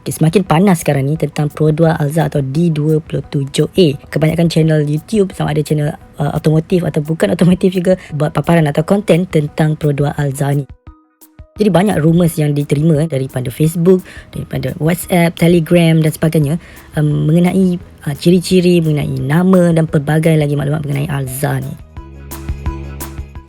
semakin panas sekarang ni tentang Pro 2 Alza atau D27A. Kebanyakan channel YouTube, sama ada channel otomotif atau bukan otomotif juga, buat paparan atau konten tentang Pro 2 Alza ni. Jadi banyak rumours yang diterima daripada Facebook, daripada WhatsApp, Telegram dan sebagainya mengenai ciri-ciri, mengenai nama dan pelbagai lagi maklumat mengenai Alza ni.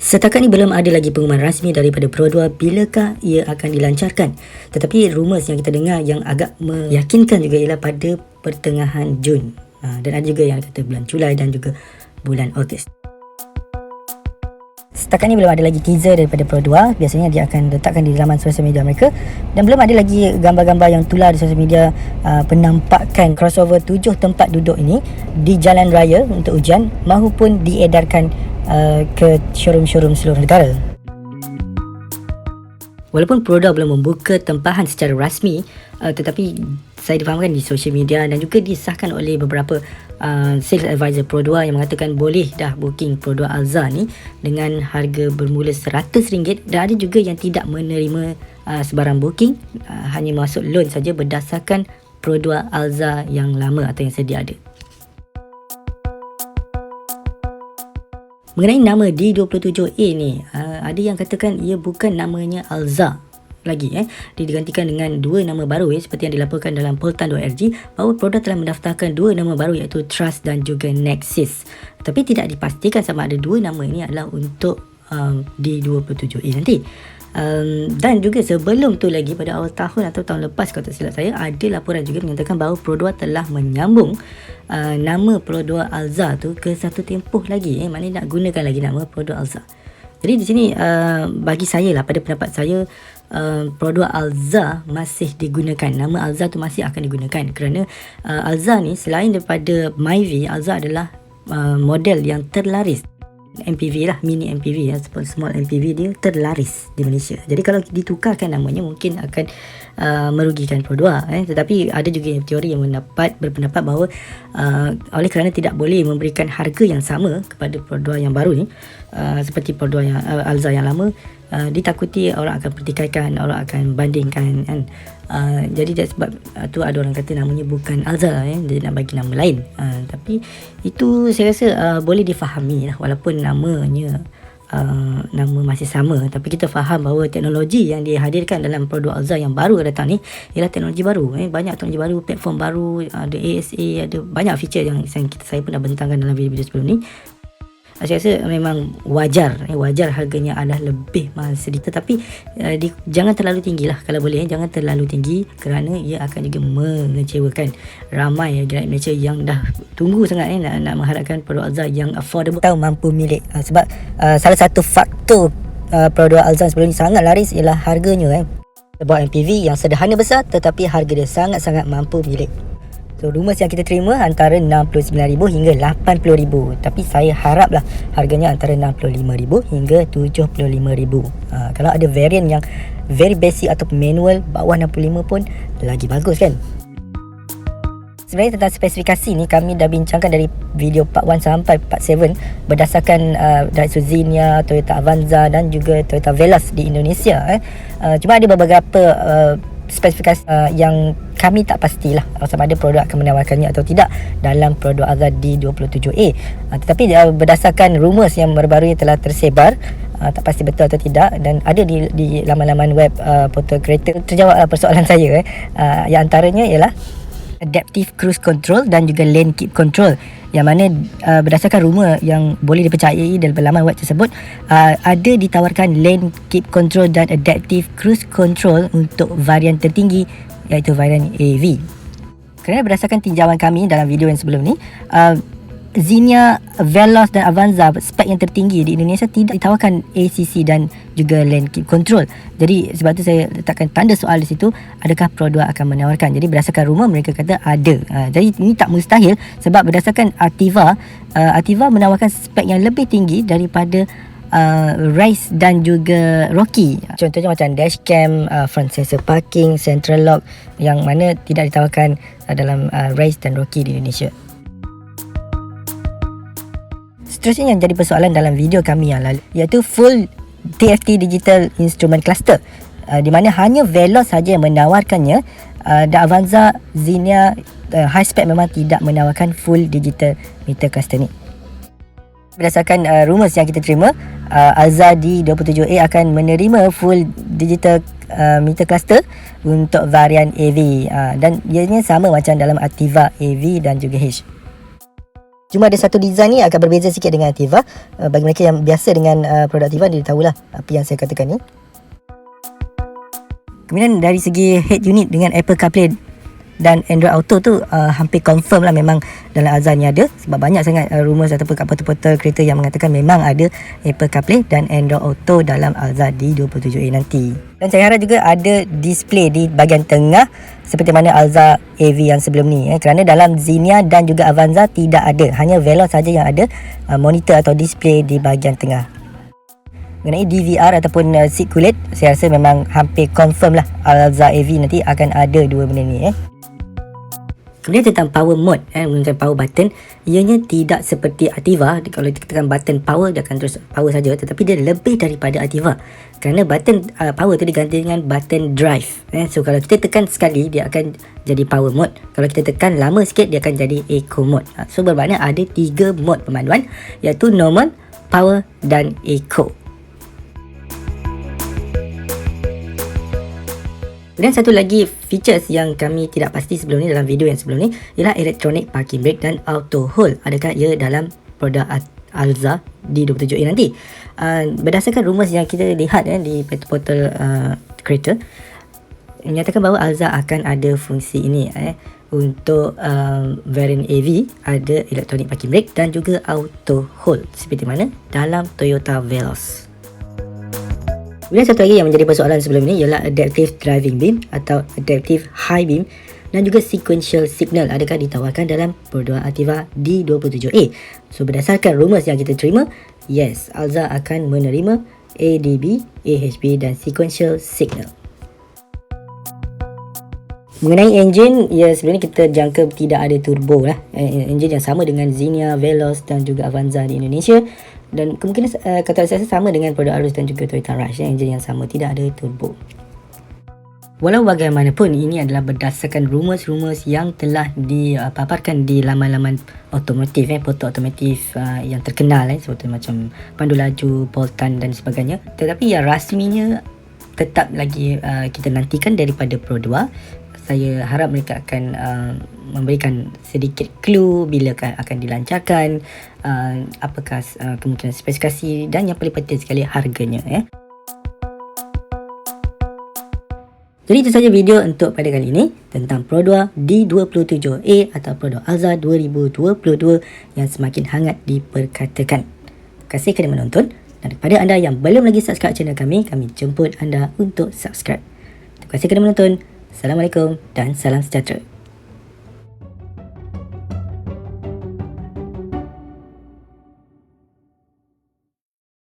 Setakat ni belum ada lagi pengumuman rasmi daripada Pro 2 bilakah ia akan dilancarkan. Tetapi rumours yang kita dengar yang agak meyakinkan juga ialah pada pertengahan Jun. Dan ada juga yang kata bulan Julai dan juga bulan Ogos. Setakat ni belum ada lagi teaser daripada Pro 2. Biasanya dia akan letakkan di laman sosial media mereka. Dan belum ada lagi gambar-gambar yang tular di sosial media penampakan crossover 7 tempat duduk ini di jalan raya untuk ujian mahupun diedarkan ke showroom-showroom seluruh negara. Walaupun Pro 2 belum membuka tempahan secara rasmi, tetapi saya difahamkan di sosial media dan juga disahkan oleh beberapa sales advisor Pro 2 yang mengatakan boleh dah booking Pro 2 Alza ni dengan harga bermula RM100 dan ada juga yang tidak menerima sebarang booking, hanya masuk loan saja berdasarkan Pro 2 Alza yang lama atau yang sedia ada. Mengenai nama D27A ni, ada yang katakan ia bukan namanya Alza lagi. Dia digantikan dengan dua nama baru seperti yang dilaporkan dalam poltan.org bahawa Pro 2 telah mendaftarkan dua nama baru iaitu Trust dan juga Nexus. Tapi tidak dipastikan sama ada dua nama ini adalah untuk D27A nanti. Dan juga sebelum tu lagi pada awal tahun atau tahun lepas kalau tak silap saya, ada laporan juga menyatakan bahawa Pro 2 telah menyambung nama Pro 2 Alza tu ke satu tempoh lagi. Maknanya nak gunakan lagi nama Pro 2 Alza. Jadi di sini bagi saya lah, pada pendapat saya, Pro 2 Alza masih digunakan. Nama Alza tu masih akan digunakan kerana Alza ni selain daripada Myvi, Alza adalah model yang terlaris. MPV lah, mini MPV small MPV dia terlaris di Malaysia. Jadi kalau ditukarkan namanya mungkin akan merugikan Pro 2. Tetapi ada juga teori yang berpendapat bahawa oleh kerana tidak boleh memberikan harga yang sama kepada Pro 2 yang baru ni, seperti Pro 2 yang Alza yang lama, ditakuti orang akan pertikaikan, orang akan bandingkan kan. Jadi that's sebab tu ada orang kata namanya bukan Alza, dia nak bagi nama lain. Tapi itu saya rasa boleh difahami lah, walaupun namanya nama masih sama, tapi kita faham bahawa teknologi yang dihadirkan dalam Pro 2 Alza yang baru datang ni ialah teknologi baru. Banyak teknologi baru, platform baru, ada ASA, ada banyak feature yang saya pun dah bentangkan dalam video-video sebelum ni. Saya rasa memang wajar harganya adalah lebih mahal sedikit, tapi jangan terlalu tinggi lah kalau boleh. Jangan terlalu tinggi kerana ia akan juga mengecewakan ramai rakyat Malaysia yang dah tunggu sangat nak mengharapkan Pro 2 Alza yang affordable, tahu mampu milik. Sebab salah satu faktor Pro 2 Alza sebelum ni sangat laris ialah harganya. Sebuah MPV yang sederhana besar tetapi harga dia sangat-sangat mampu milik. So rumours yang kita terima antara RM69,000 hingga RM80,000. Tapi saya haraplah harganya antara RM65,000 hingga RM75,000. Kalau ada variant yang very basic atau manual bawah RM65 pun lagi bagus kan. Sebenarnya tentang spesifikasi ni kami dah bincangkan dari video part 1 sampai part 7 berdasarkan Daihatsu Xenia, Toyota Avanza dan juga Toyota Veloz di Indonesia. Cuma ada beberapa spesifikasi yang kami tak pastilah sama ada produk akan menawarkannya atau tidak dalam produk Alza D27A. Tetapi berdasarkan rumours yang baru-baru telah tersebar, tak pasti betul atau tidak, dan ada di laman-laman web portal kereta, terjawablah persoalan saya. Yang antaranya ialah Adaptive Cruise Control dan juga Lane Keep Control, yang mana berdasarkan rumor yang boleh dipercayai dalam laman web tersebut, ada ditawarkan Lane Keep Control dan Adaptive Cruise Control untuk varian tertinggi iaitu varian AV. Kerana berdasarkan tinjauan kami dalam video yang sebelum ni, Xenia, Veloz dan Avanza spek yang tertinggi di Indonesia tidak ditawarkan ACC dan juga Lane Keep Control. Jadi sebab tu saya letakkan tanda soal di situ, adakah Pro 2 akan menawarkan. Jadi berdasarkan rumor mereka kata ada. Jadi ini tak mustahil sebab berdasarkan Ativa menawarkan spek yang lebih tinggi daripada Rise dan juga Rocky. Contohnya macam dashcam, front sensor parking, central lock, yang mana tidak ditawarkan dalam Rise dan Rocky di Indonesia. Seterusnya yang jadi persoalan dalam video kami yang lalu iaitu full TFT Digital Instrument Cluster, di mana hanya Veloz saja yang menawarkannya dan Avanza Xenia high spec memang tidak menawarkan full digital meter cluster ni. Berdasarkan rumours yang kita terima, Alza D27A akan menerima full digital meter cluster untuk varian AV, dan ianya sama macam dalam Ativa AV dan juga H. Cuma ada satu design ni akan berbeza sikit dengan Ativa. Bagi mereka yang biasa dengan produk Ativa, dia tahulah apa yang saya katakan ni. Kemudian dari segi head unit dengan Apple CarPlay dan Android Auto tu hampir confirm lah memang dalam Alza ni ada, sebab banyak sangat rumours ataupun kat portal-portal kereta yang mengatakan memang ada Apple CarPlay dan Android Auto dalam Alza D27A nanti. Dan saya harap juga ada display di bahagian tengah seperti mana Alza AV yang sebelum ni, kerana dalam Xenia dan juga Avanza tidak ada, hanya Veloz saja yang ada monitor atau display di bahagian tengah. Mengenai DVR ataupun seat kulit, saya rasa memang hampir confirm lah Alza AV nanti akan ada dua benda ni. Kemudian tentang power mode, menggunakan power button, ianya tidak seperti Ativa. Kalau kita tekan button power, dia akan terus power saja, tetapi dia lebih daripada Ativa, kerana button power tu diganti dengan button drive. So kalau kita tekan sekali, dia akan jadi power mode. Kalau kita tekan lama sikit, dia akan jadi eco mode. So bermakna ada 3 mode pemanduan, iaitu normal, power dan eco. Dan satu lagi features yang kami tidak pasti sebelum ni dalam video yang sebelum ni ialah electronic parking brake dan auto hold. Adakah ia dalam produk Alza D27A nanti? Berdasarkan rumours yang kita lihat di portal kereta, menyatakan bahawa Alza akan ada fungsi ini. Untuk variant AV ada electronic parking brake dan juga auto hold seperti mana dalam Toyota Veloz. Kemudian satu lagi yang menjadi persoalan sebelum ini ialah adaptive driving beam atau adaptive high beam dan juga sequential signal, adakah ditawarkan dalam produk Ativa D27A. So berdasarkan rumours yang kita terima, yes, Alza akan menerima ADB, AHB dan sequential signal. Mengenai enjin, ya sebelum ni kita jangka tidak ada turbo lah. Enjin yang sama dengan Xenia, Veloz dan juga Avanza di Indonesia. Dan kemungkinan kata saya sama dengan produk Arus dan juga Toyota Rush, enjin yang sama, tidak ada turbo. Walau bagaimanapun, ini adalah berdasarkan rumours-rumours yang telah dipaparkan di laman-laman otomotif, portal otomotif yang terkenal, seperti macam pandu laju, Poltan dan sebagainya. Tetapi yang rasminya tetap lagi kita nantikan daripada Pro 2. Saya harap mereka akan memberikan sedikit clue bila akan dilancarkan, apakah kemungkinan spesifikasi dan yang paling penting sekali harganya. Jadi itu saja video untuk pada kali ini tentang Pro 2 D27A atau Pro 2 Alza 2022 yang semakin hangat diperkatakan. Terima kasih kerana menonton, dan kepada anda yang belum lagi subscribe channel kami jemput anda untuk subscribe. Terima kasih kerana menonton. Assalamualaikum dan salam sejahtera.